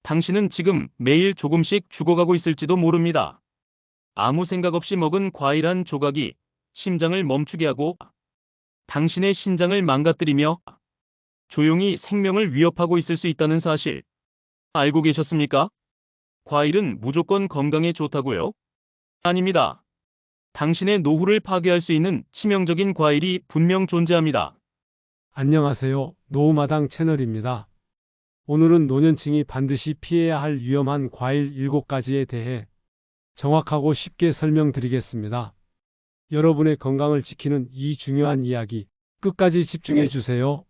당신은 지금 매일 조금씩 죽어가고 있을지도 모릅니다. 아무 생각 없이 먹은 과일 한 조각이 심장을 멈추게 하고 당신의 신장을 망가뜨리며 조용히 생명을 위협하고 있을 수 있다는 사실 알고 계셨습니까? 과일은 무조건 건강에 좋다고요? 아닙니다. 당신의 노후를 파괴할 수 있는 치명적인 과일이 분명 존재합니다. 안녕하세요. 노후마당 채널입니다. 오늘은 노년층이 반드시 피해야 할 위험한 과일 7가지에 대해 정확하고 쉽게 설명드리겠습니다. 여러분의 건강을 지키는 이 중요한 이야기 끝까지 집중해 주세요.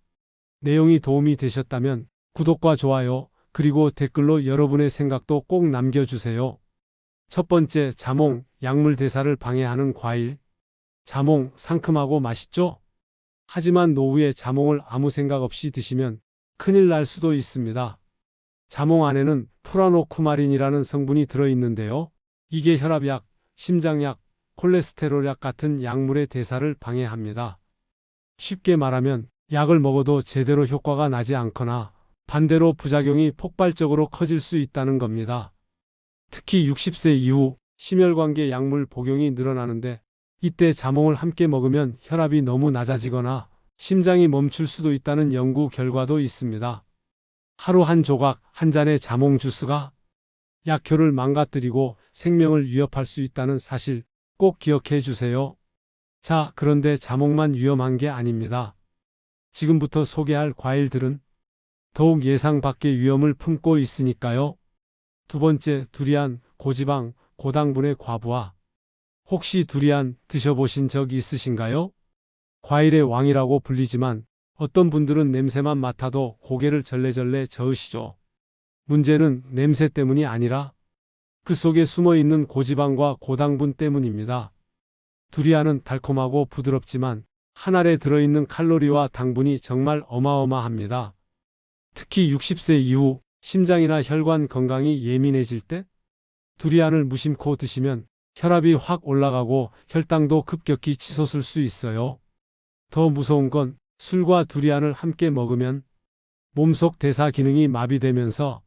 내용이 도움이 되셨다면 구독과 좋아요, 그리고 댓글로 여러분의 생각도 꼭 남겨주세요. 첫 번째, 자몽, 약물 대사를 방해하는 과일. 자몽, 상큼하고 맛있죠? 하지만 노후에 자몽을 아무 생각 없이 드시면 큰일 날 수도 있습니다. 자몽 안에는 프라노쿠마린이라는 성분이 들어있는데요. 이게 혈압약, 심장약, 콜레스테롤약 같은 약물의 대사를 방해합니다. 쉽게 말하면 약을 먹어도 제대로 효과가 나지 않거나 반대로 부작용이 폭발적으로 커질 수 있다는 겁니다. 특히 60세 이후 심혈관계 약물 복용이 늘어나는데 이때 자몽을 함께 먹으면 혈압이 너무 낮아지거나 심장이 멈출 수도 있다는 연구 결과도 있습니다. 하루 한 조각, 한 잔의 자몽 주스가 약효를 망가뜨리고 생명을 위협할 수 있다는 사실 꼭 기억해 주세요. 자, 그런데 자몽만 위험한 게 아닙니다. 지금부터 소개할 과일들은 더욱 예상 밖의 위험을 품고 있으니까요. 두 번째, 두리안, 고지방, 고당분의 과부하. 혹시 두리안 드셔보신 적 있으신가요? 과일의 왕이라고 불리지만 어떤 분들은 냄새만 맡아도 고개를 절레절레 저으시죠. 문제는 냄새 때문이 아니라 그 속에 숨어있는 고지방과 고당분 때문입니다. 두리안은 달콤하고 부드럽지만 한 알에 들어있는 칼로리와 당분이 정말 어마어마합니다. 특히 60세 이후 심장이나 혈관 건강이 예민해질 때 두리안을 무심코 드시면 혈압이 확 올라가고 혈당도 급격히 치솟을 수 있어요. 더 무서운 건 술과 두리안을 함께 먹으면 몸속 대사 기능이 마비되면서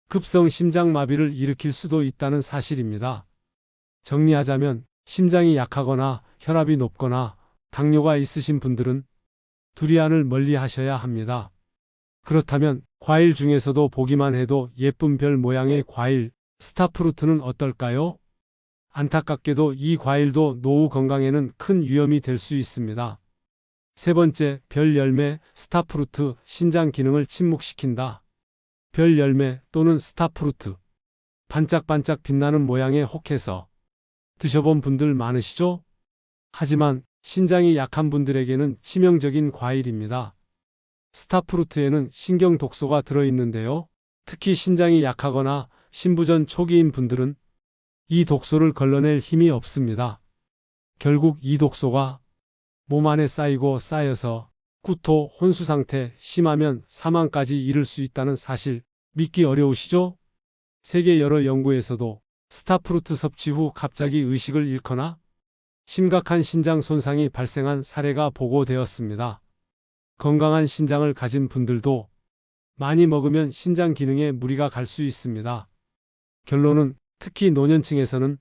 급성 심장마비를 일으킬 수도 있다는 사실입니다. 정리하자면 심장이 약하거나 혈압이 높거나 당뇨가 있으신 분들은 두리안을 멀리 하셔야 합니다. 그렇다면 과일 중에서도 보기만 해도 예쁜 별 모양의 과일, 스타프루트는 어떨까요? 안타깝게도 이 과일도 노후 건강에는 큰 위험이 될 수 있습니다. 세 번째, 별 열매, 스타프루트, 신장 기능을 침묵시킨다. 별 열매 또는 스타프루트. 반짝반짝 빛나는 모양의 혹해서 드셔본 분들 많으시죠? 하지만 신장이 약한 분들에게는 치명적인 과일입니다. 스타프루트에는 신경 독소가 들어있는데요. 특히 신장이 약하거나 신부전 초기인 분들은 이 독소를 걸러낼 힘이 없습니다. 결국 이 독소가 몸 안에 쌓이고 쌓여서 구토, 혼수 상태, 심하면 사망까지 이를 수 있다는 사실 믿기 어려우시죠? 세계 여러 연구에서도 스타프루트 섭취 후 갑자기 의식을 잃거나 심각한 신장 손상이 발생한 사례가 보고되었습니다. 건강한 신장을 가진 분들도 많이 먹으면 신장 기능에 무리가 갈 수 있습니다. 결론은 특히 노년층에서는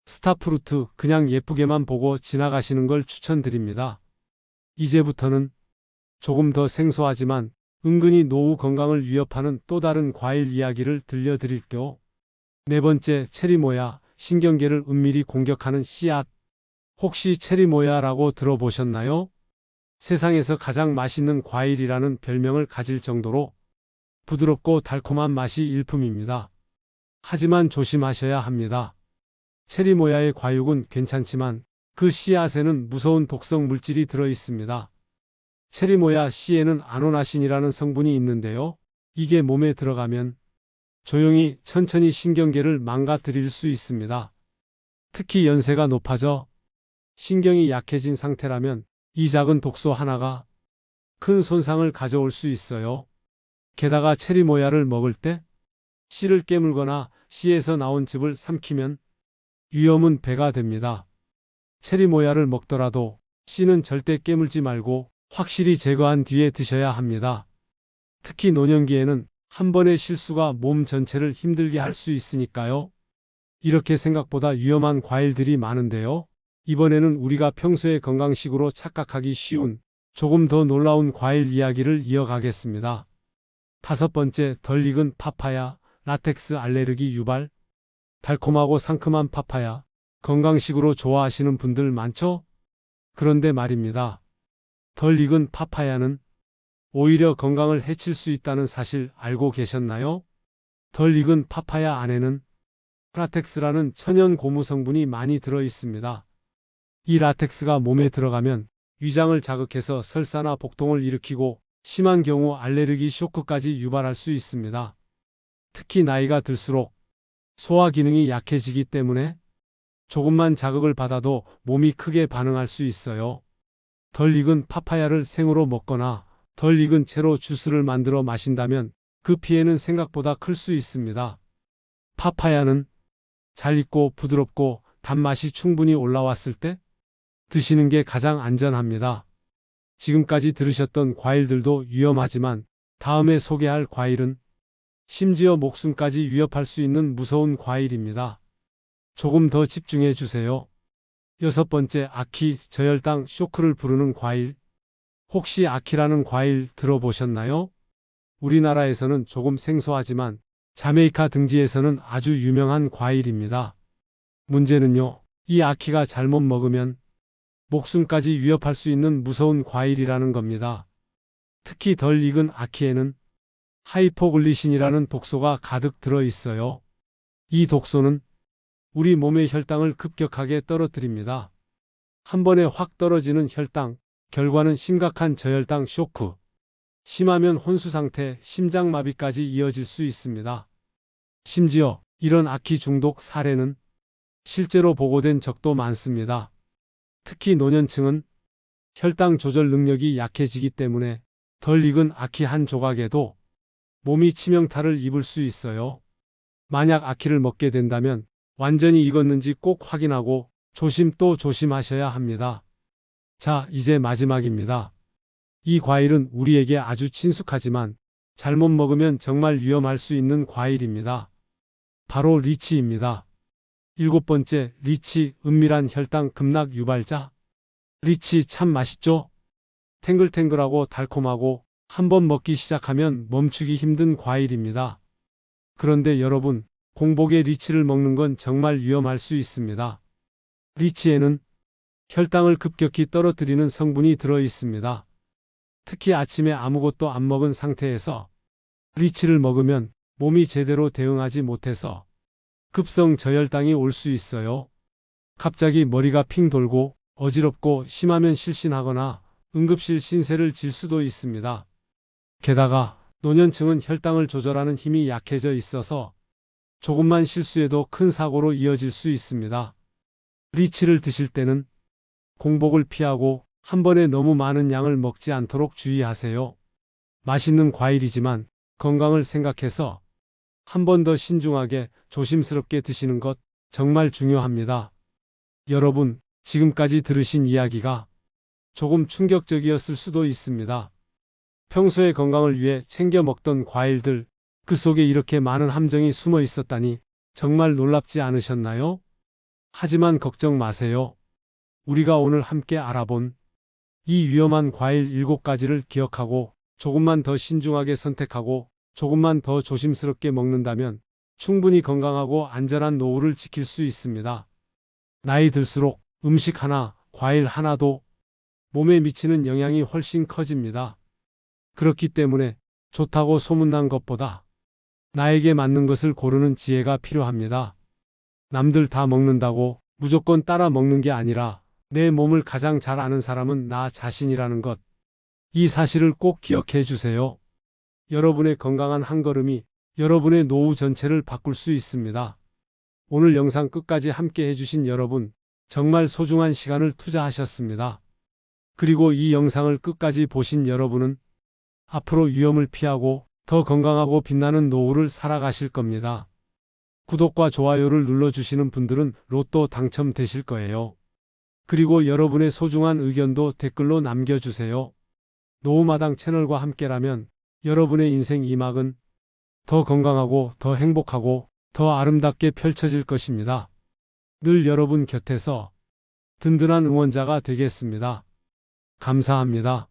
스타프루트 그냥 예쁘게만 보고 지나가시는 걸 추천드립니다. 이제부터는 조금 더 생소하지만 은근히 노후 건강을 위협하는 또 다른 과일 이야기를 들려드릴게요. 네 번째, 체리모야, 신경계를 은밀히 공격하는 씨앗. 혹시 체리모야라고 들어보셨나요? 세상에서 가장 맛있는 과일이라는 별명을 가질 정도로 부드럽고 달콤한 맛이 일품입니다. 하지만 조심하셔야 합니다. 체리모야의 과육은 괜찮지만 그 씨앗에는 무서운 독성 물질이 들어있습니다. 체리모야 씨에는 아노나신이라는 성분이 있는데요. 이게 몸에 들어가면 조용히 천천히 신경계를 망가뜨릴 수 있습니다. 특히 연세가 높아져 신경이 약해진 상태라면 이 작은 독소 하나가 큰 손상을 가져올 수 있어요. 게다가 체리모야를 먹을 때 씨를 깨물거나 씨에서 나온 즙을 삼키면 위험은 배가 됩니다. 체리모야를 먹더라도 씨는 절대 깨물지 말고 확실히 제거한 뒤에 드셔야 합니다. 특히 노년기에는 한 번의 실수가 몸 전체를 힘들게 할 수 있으니까요. 이렇게 생각보다 위험한 과일들이 많은데요. 이번에는 우리가 평소에 건강식으로 착각하기 쉬운 조금 더 놀라운 과일 이야기를 이어가겠습니다. 5번째, 덜 익은 파파야, 라텍스 알레르기 유발. 달콤하고 상큼한 파파야, 건강식으로 좋아하시는 분들 많죠? 그런데 말입니다. 덜 익은 파파야는 오히려 건강을 해칠 수 있다는 사실 알고 계셨나요? 덜 익은 파파야 안에는 라텍스라는 천연 고무 성분이 많이 들어 있습니다. 이 라텍스가 몸에 들어가면 위장을 자극해서 설사나 복통을 일으키고 심한 경우 알레르기 쇼크까지 유발할 수 있습니다. 특히 나이가 들수록 소화 기능이 약해지기 때문에 조금만 자극을 받아도 몸이 크게 반응할 수 있어요. 덜 익은 파파야를 생으로 먹거나 덜 익은 채로 주스를 만들어 마신다면 그 피해는 생각보다 클 수 있습니다. 파파야는 잘 익고 부드럽고 단맛이 충분히 올라왔을 때 드시는 게 가장 안전합니다. 지금까지 들으셨던 과일들도 위험하지만 다음에 소개할 과일은 심지어 목숨까지 위협할 수 있는 무서운 과일입니다. 조금 더 집중해 주세요. 6번째, 아키, 저혈당 쇼크를 부르는 과일. 혹시 아키라는 과일 들어보셨나요? 우리나라에서는 조금 생소하지만 자메이카 등지에서는 아주 유명한 과일입니다. 문제는요, 이 아키가 잘못 먹으면 목숨까지 위협할 수 있는 무서운 과일이라는 겁니다. 특히 덜 익은 아키에는 하이포글리신이라는 독소가 가득 들어 있어요. 이 독소는 우리 몸의 혈당을 급격하게 떨어뜨립니다. 한 번에 확 떨어지는 혈당, 결과는 심각한 저혈당 쇼크, 심하면 혼수 상태, 심장마비까지 이어질 수 있습니다. 심지어 이런 아키 중독 사례는 실제로 보고된 적도 많습니다. 특히 노년층은 혈당 조절 능력이 약해지기 때문에 덜 익은 아키 한 조각에도 몸이 치명타를 입을 수 있어요. 만약 아키를 먹게 된다면 완전히 익었는지 꼭 확인하고 조심 또 조심하셔야 합니다. 자, 이제 마지막입니다. 이 과일은 우리에게 아주 친숙하지만 잘못 먹으면 정말 위험할 수 있는 과일입니다. 바로 리치입니다. 7번째, 리치, 은밀한 혈당 급락 유발자. 리치 참 맛있죠? 탱글탱글하고 달콤하고 한번 먹기 시작하면 멈추기 힘든 과일입니다. 그런데 여러분, 공복에 리치를 먹는 건 정말 위험할 수 있습니다. 리치에는 혈당을 급격히 떨어뜨리는 성분이 들어 있습니다. 특히 아침에 아무것도 안 먹은 상태에서 리치를 먹으면 몸이 제대로 대응하지 못해서 급성 저혈당이 올 수 있어요. 갑자기 머리가 핑 돌고 어지럽고 심하면 실신하거나 응급실 신세를 질 수도 있습니다. 게다가 노년층은 혈당을 조절하는 힘이 약해져 있어서 조금만 실수해도 큰 사고로 이어질 수 있습니다. 리치를 드실 때는 공복을 피하고 한 번에 너무 많은 양을 먹지 않도록 주의하세요. 맛있는 과일이지만 건강을 생각해서 한 번 더 신중하게 조심스럽게 드시는 것 정말 중요합니다. 여러분, 지금까지 들으신 이야기가 조금 충격적이었을 수도 있습니다. 평소에 건강을 위해 챙겨 먹던 과일들, 그 속에 이렇게 많은 함정이 숨어 있었다니 정말 놀랍지 않으셨나요? 하지만 걱정 마세요. 우리가 오늘 함께 알아본 이 위험한 과일 7가지를 기억하고 조금만 더 신중하게 선택하고 조금만 더 조심스럽게 먹는다면 충분히 건강하고 안전한 노후를 지킬 수 있습니다. 나이 들수록 음식 하나, 과일 하나도 몸에 미치는 영향이 훨씬 커집니다. 그렇기 때문에 좋다고 소문난 것보다 나에게 맞는 것을 고르는 지혜가 필요합니다. 남들 다 먹는다고 무조건 따라 먹는 게 아니라 내 몸을 가장 잘 아는 사람은 나 자신이라는 것. 이 사실을 꼭 기억해 주세요. 여러분의 건강한 한 걸음이 여러분의 노후 전체를 바꿀 수 있습니다. 오늘 영상 끝까지 함께 해주신 여러분, 정말 소중한 시간을 투자하셨습니다. 그리고 이 영상을 끝까지 보신 여러분은 앞으로 위험을 피하고 더 건강하고 빛나는 노후를 살아가실 겁니다. 구독과 좋아요를 눌러주시는 분들은 로또 당첨되실 거예요. 그리고 여러분의 소중한 의견도 댓글로 남겨주세요. 노후마당 채널과 함께라면 여러분의 인생 2막은 더 건강하고 더 행복하고 더 아름답게 펼쳐질 것입니다. 늘 여러분 곁에서 든든한 응원자가 되겠습니다. 감사합니다.